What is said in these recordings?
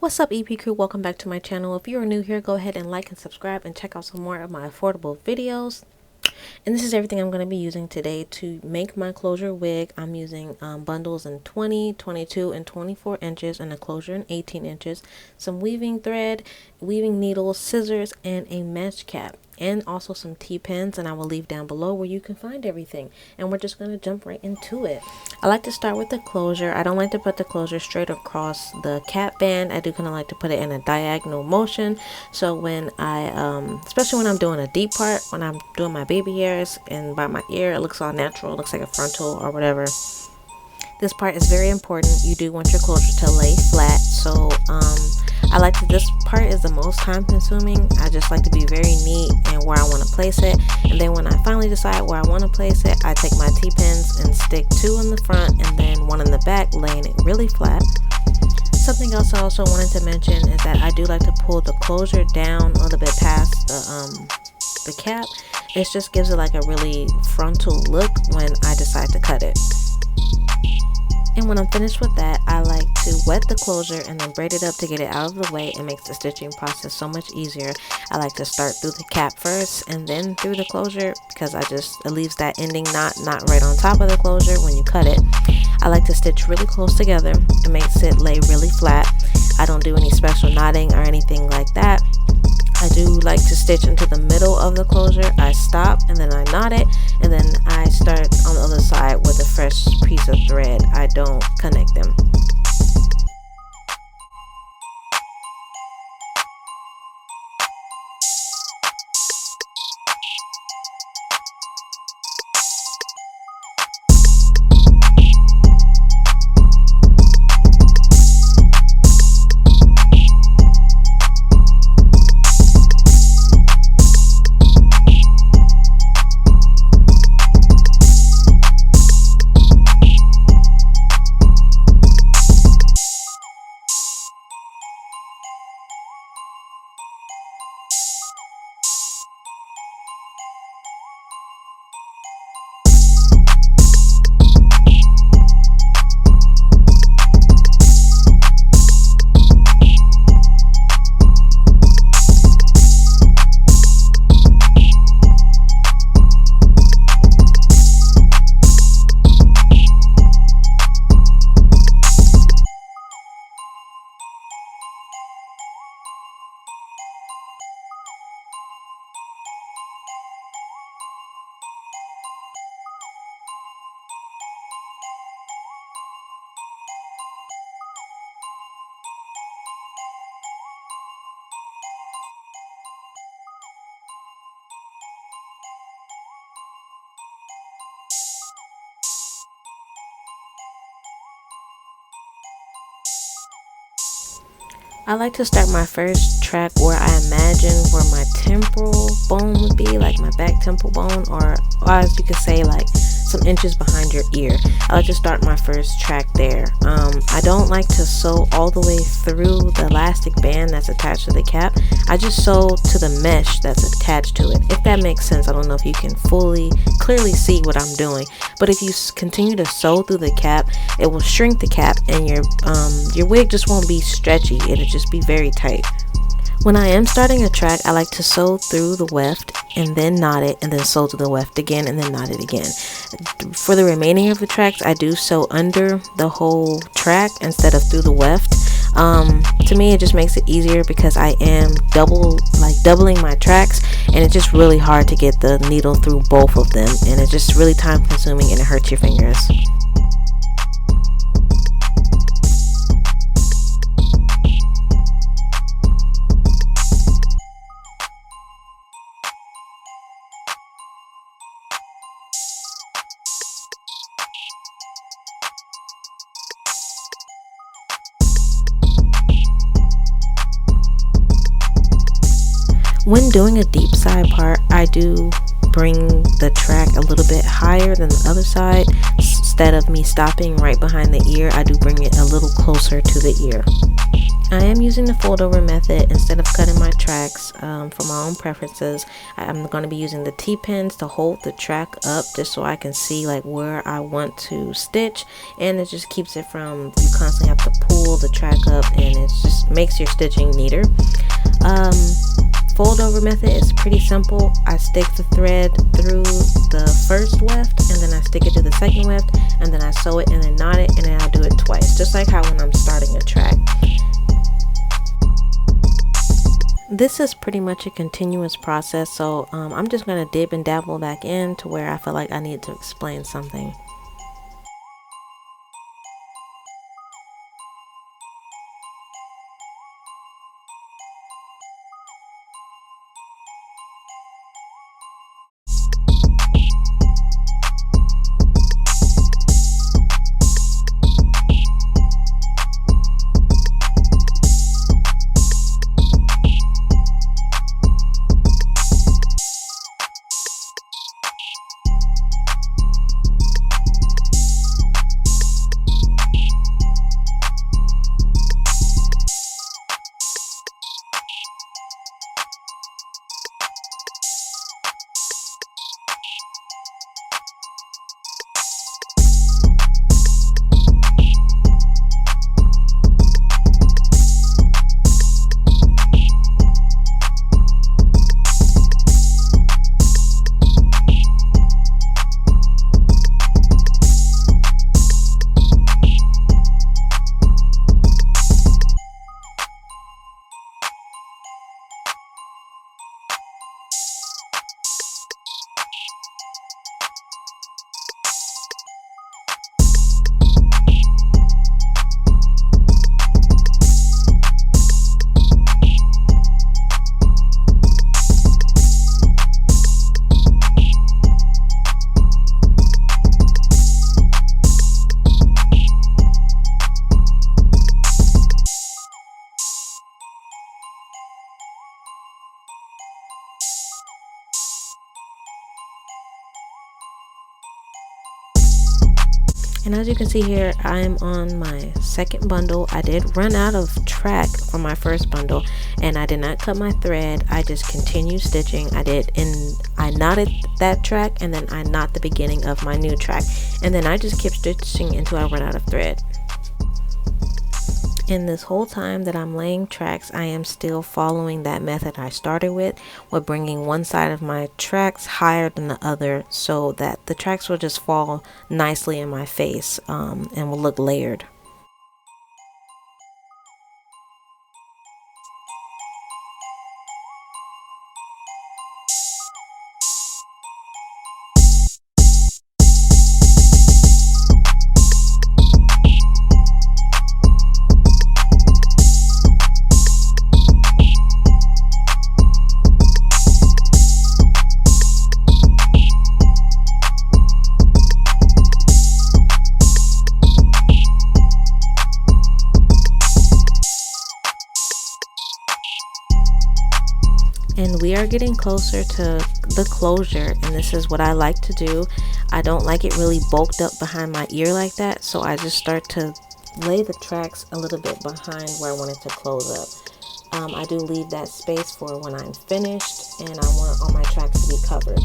What's up, EP crew? Welcome back to my channel. If you're new here, go ahead and like and subscribe and check out some more of my affordable videos. And this is everything I'm going to be using today to make my closure wig. I'm using bundles in 20, 22, and 24 inches and a closure in 18 inches, some weaving thread, weaving needles, scissors, and a mesh cap, and also some T-pins, and I will leave down below where you can find everything. And we're just going to jump right into it. I like to start with the closure. I don't like to put the closure straight across the cap band. I do kind of like to put it in a diagonal motion. So when especially when I'm doing a deep part, when I'm doing my baby hairs and by my ear, it looks all natural. It looks like a frontal or whatever. This part is very important. You do want your closure to lay flat. So this part is the most time consuming. I just like to be very neat and where I want to place it. And then when I finally decide where I want to place it, I take my T-pins and stick 2 in the front and then 1 in the back, laying it really flat. Something else I also wanted to mention is that I do like to pull the closure down a little bit past the cap. It just gives it like a really frontal look when I decide to cut it. And when I'm finished with that, I like to wet the closure and then braid it up to get it out of the way. It makes the stitching process so much easier. I like to start through the cap first and then through the closure because it leaves that ending knot not right on top of the closure when you cut it. I like to stitch really close together. It makes it lay really flat. I don't do any special knotting or anything like that. I do like to stitch into the middle of the closure. I stop and then I knot it, and then I start on the other side with a fresh piece of thread. I don't connect them. I like to start my first track where I imagine where my temporal bone would be, like my back temple bone, or as you could say, like some inches behind your ear. I like to start my first track there. I don't like to sew all the way through the elastic band that's attached to the cap. I just sew to the mesh that's attached to it, if that makes sense. I don't know if you can clearly see what I'm doing, but if you continue to sew through the cap, it will shrink the cap and your wig just won't be stretchy. It'll just be very tight. When I am starting a track, I like to sew through the weft and then knot it, and then sew through the weft again and then knot it again. For the remaining of the tracks, I do sew under the whole track instead of through the weft. To me, it just makes it easier because I am doubling my tracks, and it's just really hard to get the needle through both of them, and it's just really time consuming and it hurts your fingers. When doing a deep side part, I do bring the track a little bit higher than the other side. Instead of me stopping right behind the ear, I do bring it a little closer to the ear. I am using the fold over method instead of cutting my tracks for my own preferences. I'm going to be using the T-pins to hold the track up just so I can see like where I want to stitch, and it just keeps it from you constantly have to pull the track up, and it just makes your stitching neater. Fold over method is pretty simple. I stick the thread through the first weft, and then I stick it to the second weft, and then I sew it and then knot it, and then I do it twice, just like how when I'm starting a track. This is pretty much a continuous process, so I'm just going to dip and dabble back in to where I feel like I need to explain something. And as you can see here, I'm on my second bundle. I did run out of track for my first bundle, and I did not cut my thread. I just continued stitching. I knotted that track, and then I knot the beginning of my new track, and then I just kept stitching until I run out of thread. And this whole time that I'm laying tracks, I am still following that method I started with bringing one side of my tracks higher than the other so that the tracks will just fall nicely in my face and will look layered. And we are getting closer to the closure, and this is what I like to do. I don't like it really bulked up behind my ear like that, so I just start to lay the tracks a little bit behind where I want it to close up. I do leave that space for when I'm finished, and I want all my tracks to be covered.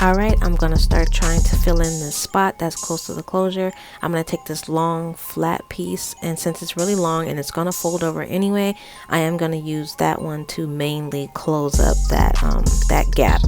Alright, I'm going to start trying to fill in this spot that's close to the closure. I'm going to take this long flat piece, and since it's really long and it's going to fold over anyway, I am going to use that one to mainly close up that gap.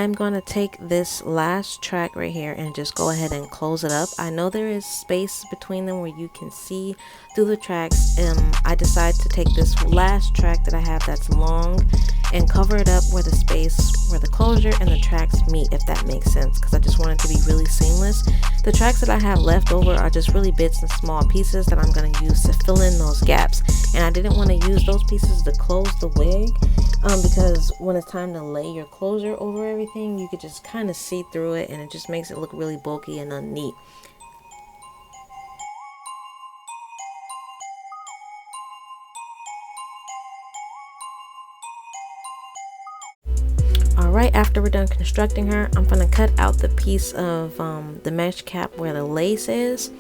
I'm gonna take this last track right here and just go ahead and close it up. I know there is space between them where you can see through the tracks, and I decided to take this last track that I have that's long and cover it up where the space, where the closure and the tracks meet, if that makes sense, because I just want it to be really seamless. The tracks that I have left over are just really bits and small pieces that I'm going to use to fill in those gaps, and I didn't want to use those pieces to close the wig because when it's time to lay your closure over everything, you could just kind of see through it, and it just makes it look really bulky and unneat. Alright, after we're done constructing her, I'm going to cut out the piece of the mesh cap where the lace is.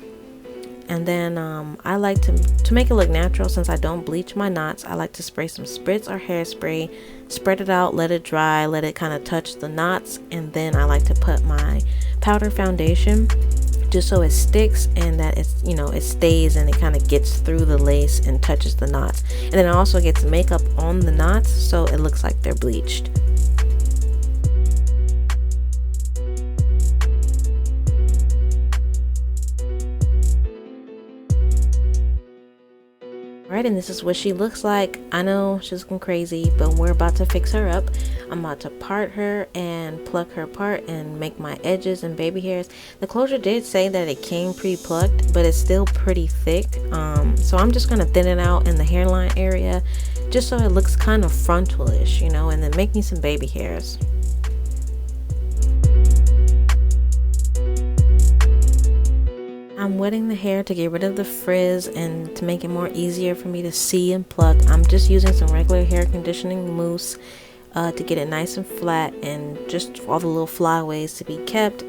And then I like to make it look natural, since I don't bleach my knots, I like to spray some spritz or hairspray, spread it out, let it dry, let it kind of touch the knots, and then I like to put my powder foundation just so it sticks and that it's, you know, it stays and it kind of gets through the lace and touches the knots. And then it also gets makeup on the knots so it looks like they're bleached. Alright, and this is what she looks like. I know she's looking crazy, but we're about to fix her up. I'm about to part her and pluck her apart and make my edges and baby hairs. The closure did say that it came pre-plucked, but it's still pretty thick. So I'm just going to thin it out in the hairline area just so it looks kind of frontal-ish, you know, and then make me some baby hairs. I'm wetting the hair to get rid of the frizz and to make it more easier for me to see and pluck. I'm just using some regular hair conditioning mousse to get it nice and flat, and just all the little flyaways to be kept,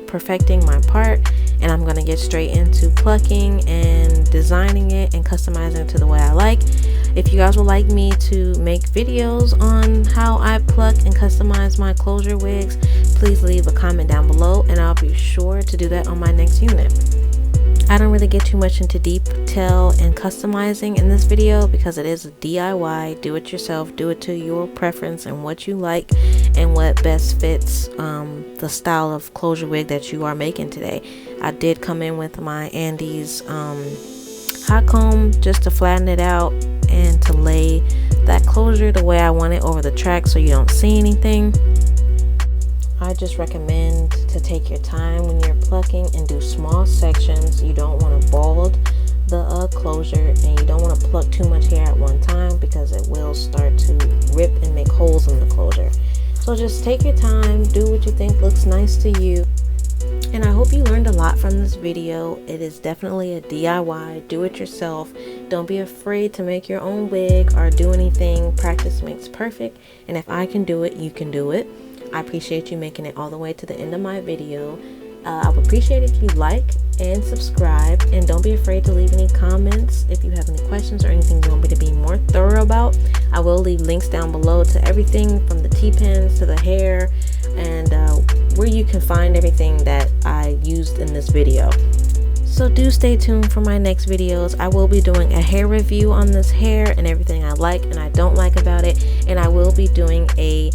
perfecting my part. And I'm going to get straight into plucking and designing it and customizing it to the way I like. If you guys would like me to make videos on how I pluck and customize my closure wigs, please leave a comment down below and I'll be sure to do that on my next unit. I don't really get too much into detail and customizing in this video because it is a DIY, do it yourself, do it to your preference and what you like and what best fits the style of closure wig that you are making today. I did come in with my Andy's hot comb just to flatten it out and to lay that closure the way I want it over the track so you don't see anything. I just recommend to take your time when you're plucking and do small sections. You don't want to bald the closure, and you don't want to pluck too much hair at one time because it will start to rip and make holes in the closure. So just take your time, do what you think looks nice to you. And I hope you learned a lot from this video. It is definitely a DIY, do it yourself. Don't be afraid to make your own wig or do anything. Practice makes perfect, and if I can do it, you can do it. I appreciate you making it all the way to the end of my video. I would appreciate if you like and subscribe, and don't be afraid to leave any comments if you have any questions or anything you want me to be more thorough about. I will leave links down below to everything from the T-pins to the hair and where you can find everything that I used in this video. So do stay tuned for my next videos. I will be doing a hair review on this hair and everything I like and I don't like about it, and I will be doing a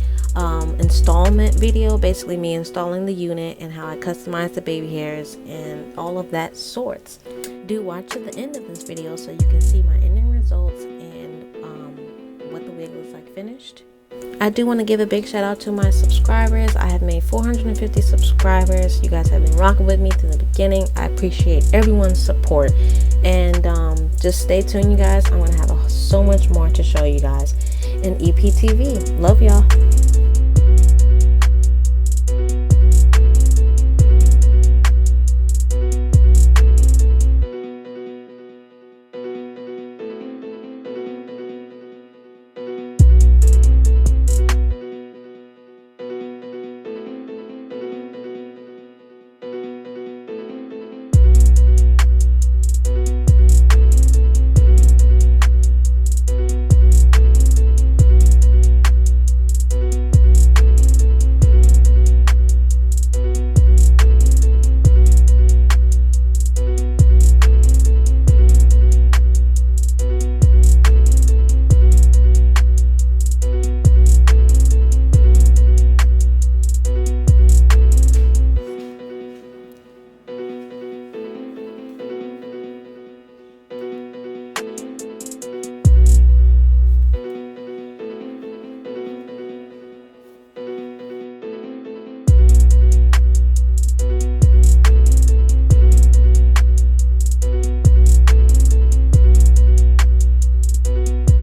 installment video, basically me installing the unit and how I customize the baby hairs and all of that sorts. Do watch to the end of this video so you can see my ending results and what the wig looks like finished. I do want to give a big shout out to my subscribers. I have made 450 subscribers. You guys have been rocking with me through the beginning. I appreciate everyone's support, and just stay tuned, you guys. I'm going to have so much more to show you guys in EPTV. Love y'all.